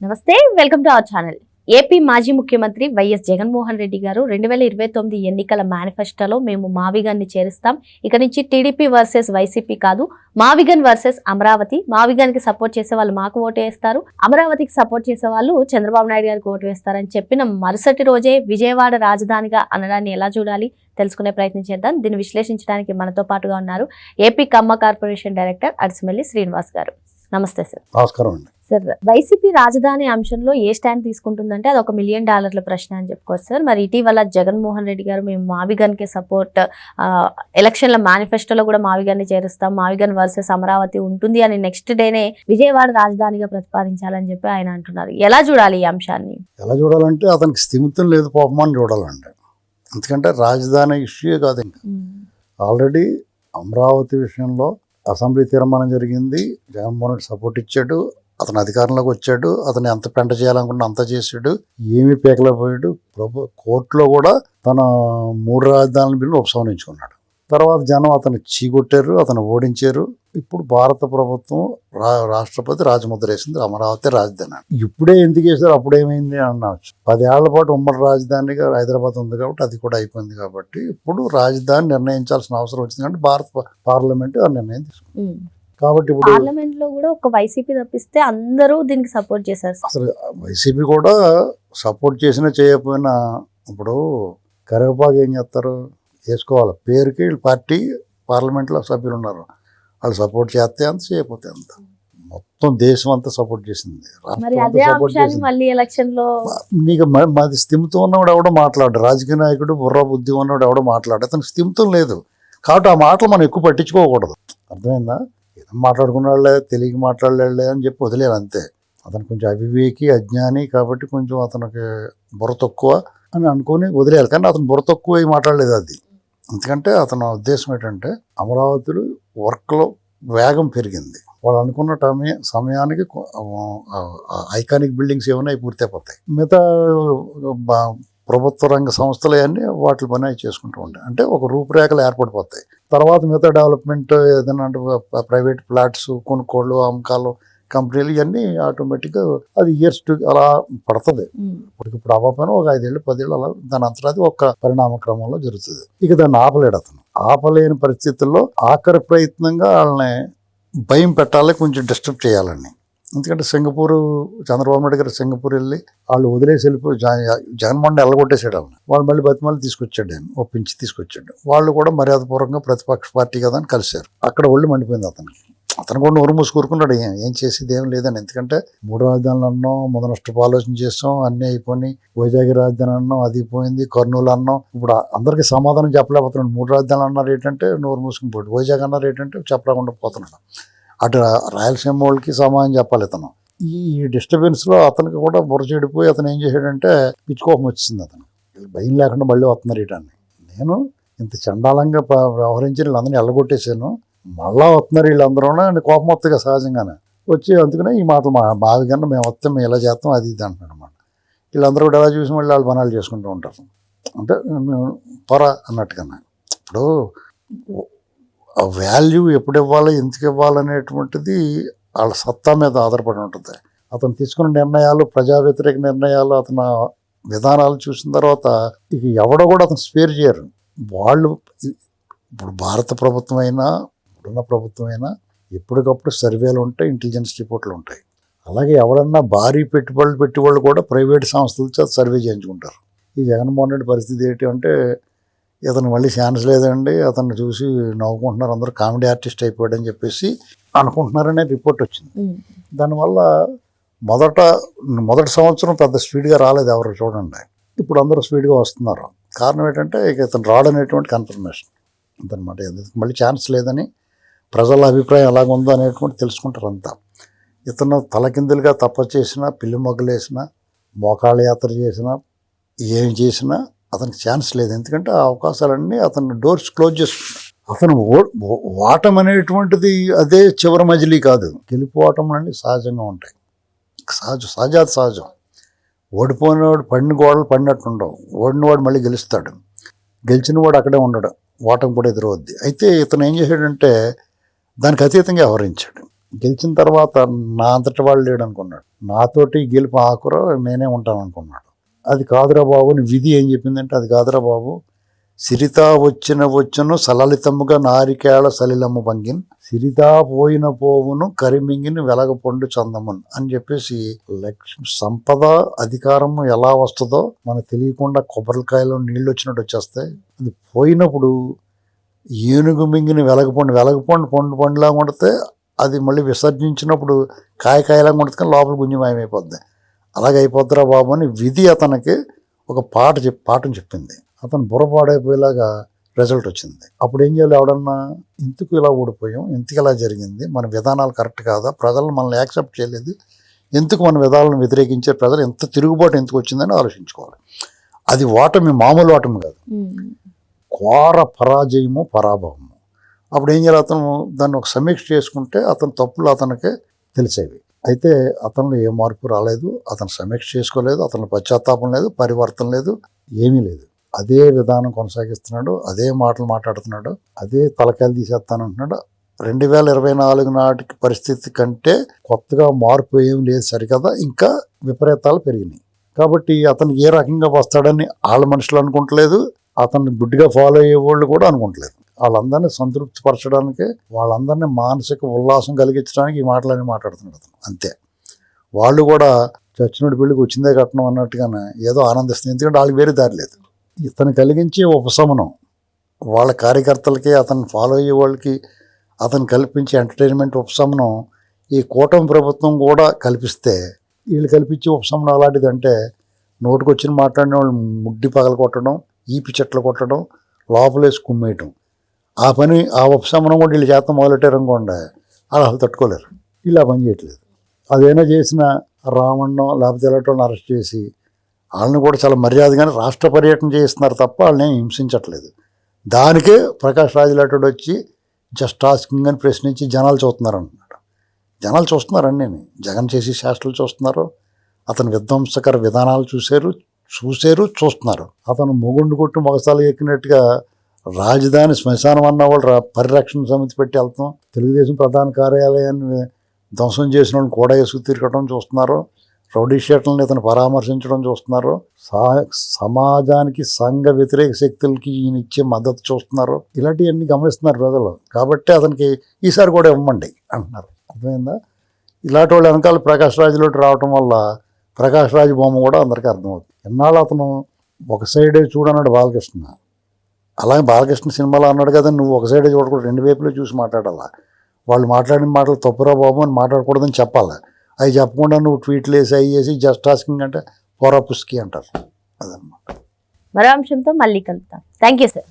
నమస్తే, welcome to our channel. AP మాజీ ముఖ్యమంత్రి వైఎస్ జగన్మోహన్ రెడ్డి గారు 2029 ఎన్నికల మేనిఫెస్టోలో మేము మావిగన్ని చేరుస్తాం, ఇక నుంచి టీడీపీ వర్సెస్ వైసీపీ కాదు, మావిగన్ వర్సెస్ అమరావతి, మావిగన్కి సపోర్ట్ చేసే వాళ్ళు మాకు ఓటు వేస్తారు, అమరావతికి సపోర్ట్ చేసే వాళ్ళు చంద్రబాబు నాయుడు గారికి ఓటు వేస్తారని చెప్పిన మరుసటి రోజే విజయవాడ రాజధానిగా అనడాన్ని ఎలా చూడాలి తెలుసుకునే ప్రయత్నం చేద్దాం. దీన్ని విశ్లేషించడానికి మనతో పాటుగా ఉన్నారు ఏపీ కమ్మ కార్పొరేషన్ డైరెక్టర్ అడిసిమెల్లి శ్రీనివాస్ గారు. నమస్తే సార్. నమస్కారం అండి. సార్, వైసీపీ రాజధాని అంశంలో ఏ స్టాండ్ తీసుకుంటుందంటే అది $1 మిలియన్ ప్రశ్న అని చెప్పుకోవచ్చు సార్. మరి ఇటీవల జగన్మోహన్ రెడ్డి గారు మేము మావిగన్కి సపోర్ట్, ఎలక్షన్ల మేనిఫెస్టోలో కూడా మావిగన్ని చేరుస్తాం, మావిగన్ వర్సెస్ అమరావతి ఉంటుంది అని నెక్స్ట్ డేనే విజయవాడ రాజధానిగా ప్రతిపాదించాలని చెప్పి ఆయన అంటున్నారు. ఎలా చూడాలి ఈ అంశాన్ని? ఎలా చూడాలంటే అతనికి స్థిమితం లేదు పాపమని చూడాలండి. ఎందుకంటే రాజధాని ఇష్యూ కాదు, ఇంకా ఆల్రెడీ అమరావతి విషయంలో అసెంబ్లీ తీర్మానం జరిగింది. జగన్మోహన్ రెడ్డి సపోర్ట్ ఇచ్చాడు, అతను అధికారంలోకి వచ్చాడు, అతను ఎంత పెంట చేయాలనుకున్నా అంత చేశాడు, ఏమీ పీకలేకపోయాడు. కోర్టులో కూడా తన 3 రాజధానుల బిల్లు ఉపసంహరించుకున్నాడు. తర్వాత జనం అతను చీకొట్టారు, అతను ఓడించారు. ఇప్పుడు భారత ప్రభుత్వం రాష్ట్రపతి రాజముద్ర వేసింది, అమరావతి రాజధాని. ఇప్పుడే ఎందుకు వేశారు, అప్పుడేమైంది అన్నచ్చు. 10 ఏళ్ల పాటు ఉమ్మడి రాజధానిగా హైదరాబాద్ ఉంది కాబట్టి అది కూడా అయిపోయింది. కాబట్టి ఇప్పుడు రాజధాని నిర్ణయించాల్సిన అవసరం వచ్చింది కాబట్టి భారత పార్లమెంట్ ఆ నిర్ణయం తీసుకుంది. కాబట్టి ఇప్పుడు పార్లమెంట్ లో కూడా ఒక వైసీపీ తప్పిస్తే అందరూ దీనికి సపోర్ట్ చేశారు. అసలు వైసీపీ కూడా సపోర్ట్ చేసినా చేయకపోయినా ఇప్పుడు కరివేపాకు ఏం చేస్తారు, వేసుకోవాలి పేరుకి. వీళ్ళు పార్టీ పార్లమెంట్లో సభ్యులు ఉన్నారు, వాళ్ళు సపోర్ట్ చేస్తే అంత, చేయకపోతే అంత. మొత్తం దేశం అంతా సపోర్ట్ చేసింది, నీకు మాది స్థిమితం ఉన్నవాడు ఎవడో మాట్లాడు, రాజకీయ నాయకుడు బుర్ర బుద్ధి ఉన్నవాడు ఎవడో మాట్లాడు. అతనికి స్థిమితం లేదు కాబట్టి ఆ మాటలు మనం ఎక్కువ పట్టించుకోకూడదు. అర్థమైందా? ఏదో మాట్లాడుకున్నాళ్ళే, తెలియక మాట్లాడలే అని చెప్పి వదిలేరు అంతే. అతను కొంచెం అవివేకి, అజ్ఞాని కాబట్టి కొంచెం అతనికి బుర్ర తక్కువ అని అనుకుని వదిలేయాలి. కానీ అతను బుర్ర తక్కువ మాట్లాడలేదు అది. ఎందుకంటే అతని ఉద్దేశం ఏంటంటే అమరావతిలో వర్క్లో వేగం పెరిగింది, వాళ్ళు అనుకున్న సమయానికి ఐకానిక్ బిల్డింగ్స్ ఏమైనా పూర్తి అయిపోతాయి. మిగతా ప్రభుత్వ రంగ సంస్థలు అన్నీ వాటి పని చేసుకుంటూ ఉంటాయి. అంటే ఒక రూపురేఖలు ఏర్పడిపోతాయి. తర్వాత మిగతా డెవలప్మెంట్ ఏదైనా అంటే ప్రైవేట్ ఫ్లాట్స్ కొనుక్కోళ్ళు, అమ్మకాలు, కంపెనీలు ఇవన్నీ ఆటోమేటిక్గా అది ఇయర్స్ అలా పడుతుంది. ఇప్పుడు అవ్వకపోయినా ఒక 5 ఏళ్ళు 10 ఏళ్ళు అలా దాని అంతటా అది ఒక పరిణామ క్రమంలో జరుగుతుంది. ఇక దాన్ని ఆపలేడు అతను. ఆపలేని పరిస్థితుల్లో ఆఖరి ప్రయత్నంగా వాళ్ళని భయం పెట్టాలి, కొంచెం డిస్టర్బ్ చేయాలని. ఎందుకంటే సింగపూర్, చంద్రబాబు నాయుడు గారు సింగపూర్ వెళ్ళి వాళ్ళు వదిలేసి వెళ్ళిపోయి జగన్మోహన్ ఎల్లగొట్టేసాడు వాళ్ళని. వాళ్ళు మళ్ళీ బతిమల్లి తీసుకొచ్చాడు, ఆయన ఒప్పించి తీసుకొచ్చాడు. వాళ్ళు కూడా మర్యాదపూర్వకంగా ప్రతిపక్ష పార్టీ కదా అని కలిశారు. అక్కడ ఒళ్ళు మండిపోయింది అతనికి. అతను కూడా నోరు మూసుకూరుకున్నాడు, ఏం చేసేది ఏం లేదని. ఎందుకంటే 3 రాజధానులు అన్నాం, నష్టపు ఆలోచన చేస్తాం, అన్నీ అయిపోయి వైజాగ్ రాజధాని అన్నాం, అది పోయింది, కర్నూలు అన్నాం. ఇప్పుడు అందరికీ సమాధానం చెప్పలేకపోతున్నాడు. 3 రాజధానులు అన్నారు ఏంటంటే నోరు మూసుకుని పోయాడు, వైజాగ్ అన్నారు ఏంటంటే చెప్పలేకుండా పోతున్నాడు. అటు రాయలసీమ వాళ్ళకి సమాధానం చెప్పాలి ఇతను. ఈ డిస్టర్బెన్స్లో అతనికి కూడా బుర్ర చెడిపోయి అతను ఏం చేశాడంటే పిచ్చుకోపం వచ్చింది అతను. భయం లేకుండా మళ్ళీ వస్తున్నారు ఇటన్ని. నేను ఇంత చండాలంగా వ్యవహరించి వీళ్ళందరినీ ఎల్లగొట్టేశాను, మళ్ళా వస్తున్నారు వీళ్ళందరూ అని కోపం వస్తుంది సహజంగానే వచ్చి. అందుకనే ఈ మాటలు బావికన్నా మేము వస్తే మేము ఇలా చేస్తాం అది ఇది అంటున్నాడు అనమాట. వీళ్ళందరూ కూడా ఎలా చూసి మళ్ళీ వాళ్ళు పనాలు చేసుకుంటూ ఉంటారు. అంటే పొర అన్నట్టుగా. ఇప్పుడు వాల్యూ ఎప్పుడు ఇవ్వాలి, ఎందుకు ఇవ్వాలనేటువంటిది వాళ్ళ సత్తా మీద ఆధారపడి ఉంటుంది. అతను తీసుకున్న నిర్ణయాలు, ప్రజా వ్యతిరేక నిర్ణయాలు, అతను విధానాలు చూసిన తర్వాత ఇక ఎవడో కూడా అతను స్పేర్ చేయరు. వాళ్ళు ఇప్పుడు భారత ప్రభుత్వం అయినా ఇప్పుడున్న ప్రభుత్వం అయినా ఎప్పటికప్పుడు సర్వేలు ఉంటాయి, ఇంటెలిజెన్స్ రిపోర్ట్లు ఉంటాయి. అలాగే ఎవరన్నా భారీ పెట్టుబడులు పెట్టేవాళ్ళు కూడా ప్రైవేట్ సంస్థల చేత సర్వే చేయించుకుంటారు. ఈ జగన్మోహన్ రెడ్డి పరిస్థితి ఏంటి అంటే ఇతను మళ్ళీ ఛాన్స్ లేదండి, అతన్ని చూసి నవ్వుకుంటున్నారు అందరూ, కామెడీ ఆర్టిస్ట్ అయిపోయాడని చెప్పేసి అనుకుంటున్నారనే రిపోర్ట్ వచ్చింది. దానివల్ల మొదటి సంవత్సరం పెద్ద స్పీడ్గా రాలేదు ఎవరు చూడండి, ఇప్పుడు అందరూ స్పీడ్గా వస్తున్నారు. కారణం ఏంటంటే ఇక ఇతను రాడనేటువంటి కన్ఫర్మేషన్ అంతనమాట. మళ్ళీ ఛాన్స్ లేదని ప్రజల అభిప్రాయం ఎలాగుందో అనేటువంటి తెలుసుకుంటారు అంతా. ఇతను తలకిందులుగా తప్ప చేసినా, పిల్లి మొగ్గలు వేసినా, మోకాళ్ళ యాత్ర చేసినా, ఏం చేసినా అతనికి ఛాన్స్ లేదు. ఎందుకంటే ఆ అవకాశాలన్నీ అతను డోర్స్ క్లోజ్ చేసుకుంటాడు. అతను ఓటం అనేటువంటిది అదే చివరి మజిలీ కాదు. గెలిపోవటం అన్నీ సహజంగా ఉంటాయి, సహజం. ఓడిపోయినవాడు పడిన గోడలు పడినట్టు ఉండవు. ఓడినవాడు మళ్ళీ గెలుస్తాడు, గెలిచిన వాడు అక్కడే ఉండడు, ఓటం కూడా ఎదురవుద్ది. అయితే ఇతను ఏం చేశాడంటే దానికి అతీతంగా వ్యవహరించాడు. గెలిచిన తర్వాత నా అంతటి వాళ్ళు లేడు అనుకున్నాడు. నాతోటి గెలుపు ఆకుర నేనే ఉంటాను అనుకున్నాడు. అది కాదురా బాబు, నీ విధి ఏం చెప్పిందంటే అది కాదురా బాబు, సిరితా వచ్చును సలలితముగా నారికేళ సలిలమ్మ పంగిన్, సిరితా పోయిన పోవును కరిమింగిని వెలగపొండు చందమున్ అని చెప్పేసి లక్ష్మి సంపద అధికారము ఎలా వస్తుందో మనకు తెలియకుండా కొబ్బరికాయలో నీళ్ళు వచ్చినట్టు వచ్చేస్తాయి. అది పోయినప్పుడు ఏనుగు మింగిని వెలగపొండు పండులా కొడితే అది మళ్ళీ విసర్జించినప్పుడు కాయలాగా కొడుతుంది కానీ లోపల గుంజుమాయమైపోద్ది. అలాగే అయిపోద్దిరా బాబు అని విధి అతనికి ఒక పాఠం చెప్పింది. అతను బుర్రపాడైపోయేలాగా రిజల్ట్ వచ్చింది. అప్పుడు ఏం చేయాలి, ఎవడన్నా ఎందుకు ఇలా ఓడిపోయాం, ఎందుకు ఇలా జరిగింది, మన విధానాలు కరెక్ట్ కాదా, ప్రజలు మనల్ని యాక్సెప్ట్ చేయలేదు, ఎందుకు మన విధానాలను వ్యతిరేకించే ప్రజలు ఎంత తిరుగుబాటు ఎందుకు వచ్చిందని ఆలోచించుకోవాలి. అది ఓటమి, మామూలు ఓటమి కాదు, ఘోర పరాజయము, పరాభవము. అప్పుడు ఏం చేయాలి, అతను దాన్ని ఒక సమీక్ష చేసుకుంటే అతని తప్పులు అతనికి తెలిసేవి. అయితే అతనిలో ఏ మార్పు రాలేదు, అతను సమీక్ష చేసుకోలేదు, అతను పశ్చాత్తాపం లేదు, పరివర్తన లేదు, ఏమీ లేదు. అదే విధానం కొనసాగిస్తున్నాడు, అదే మాటలు మాట్లాడుతున్నాడు, అదే తలకాయలు తీసేస్తానంటున్నాడు. 2024 నాటికి పరిస్థితి కంటే కొత్తగా మార్పు ఏం లేదు సరికదా, ఇంకా విపరీతాలు పెరిగినాయి. కాబట్టి అతను ఏ రకంగా వస్తాడని వాళ్ళ మనుషులు అనుకుంటలేదు, అతన్ని గుడ్డిగా ఫాలో అయ్యే వాళ్ళు కూడా అనుకుంటలేదు. వాళ్ళందరినీ సంతృప్తి పరచడానికి, వాళ్ళందరినీ మానసిక ఉల్లాసం కలిగించడానికి ఈ మాటలన్నీ మాట్లాడుతున్నాడు అతను. అంతే. వాళ్ళు కూడా చచ్చినోడి పెళ్ళికి వచ్చిందే కట్నం అన్నట్టుగానే ఏదో ఆనందిస్తుంది, ఎందుకంటే వాళ్ళకి వేరే దారి లేదు. ఇతను కలిగించే ఉపశమనం వాళ్ళ కార్యకర్తలకి, అతను ఫాలో అయ్యే వాళ్ళకి అతను కల్పించే ఎంటర్టైన్మెంట్ ఉపశమనం ఈ కూటమి ప్రభుత్వం కూడా కల్పిస్తే, వీళ్ళు కల్పించే ఉపశమనం అలాంటిదంటే నోటికొచ్చిన మాట్లాడిన వాళ్ళు ముడ్డి పగలు కొట్టడం, ఈపి చెట్లు కొట్టడం, లోపలేసి కుమ్మేయటం. ఆ ఉపశమనం కూడా వీళ్ళు చేత మొదలెట్టారు అనుకోండి, వాళ్ళు తట్టుకోలేరు. వీళ్ళు ఆ పని చేయట్లేదు. అదైనా చేసిన రావణం లేకపోతే ఎలాంటి అరెస్ట్ చేసి వాళ్ళని కూడా చాలా మర్యాదగానే రాష్ట్ర పర్యటన చేస్తున్నారు తప్ప వాళ్ళని హింసించట్లేదు. దానికే ప్రకాష్ రాజ్ లాంటి వచ్చి జస్ట్ ఆస్కింగ్ అని ప్రశ్నించి జనాలు చూస్తున్నారు అంటున్నాడు. జనాలు చూస్తున్నారండి, జగన్ చేసి శాస్త్రాలు చూస్తున్నారు, అతని విధ్వంసకర విధానాలు చూస్తున్నారు. అతను మొగుండు కొట్టు మొగసాలు ఎక్కినట్టుగా రాజధాని శ్మశానం అన్న వాళ్ళు పరిరక్షణ సమితి పెట్టి వెళ్తాం, తెలుగుదేశం ప్రధాన కార్యాలయాన్ని ధ్వంసం చేసిన వాళ్ళని కూడా వేసుకు తిరగటం చూస్తున్నారు, రౌడీ షీట్లని ఇతను పరామర్శించడం చూస్తున్నారు, సమాజానికి సంఘ వ్యతిరేక శక్తులకి ఈయన ఇచ్చే మద్దతు చూస్తున్నారు. ఇలాంటివన్నీ గమనిస్తున్నారు ప్రజలు. కాబట్టి అతనికి ఈసారి కూడా ఇవ్వమండి అంటున్నారు. అర్థమైందా? ఇలాంటి వాళ్ళు వెనకాల ప్రకాష్ రాజులోకి రావటం వల్ల ప్రకాష్ రాజు బొమ్మ కూడా అందరికీ అర్థమవుతుంది. ఎన్నాళ్ళు అతను ఒక సైడే చూడన్నాడు బాలకృష్ణ, అలాగే బాలకృష్ణ సినిమాలో అన్నాడు కదా, నువ్వు ఒక సైడే చూడకూడదు, రెండు వైపులో చూసి మాట్లాడాలా, వాళ్ళు మాట్లాడిన మాటలు తప్పురా బాబు అని మాట్లాడకూడదని చెప్పాలి. అవి చెప్పకుండా నువ్వు ట్వీట్లు వేసి అవి వేసి జస్ట్ ఆస్కింగ్ అంటే పొరా పుస్కి అంటారు. అదనమాట. మరో అంశంతో మళ్ళీ కలుద్దాం. Thank you sir.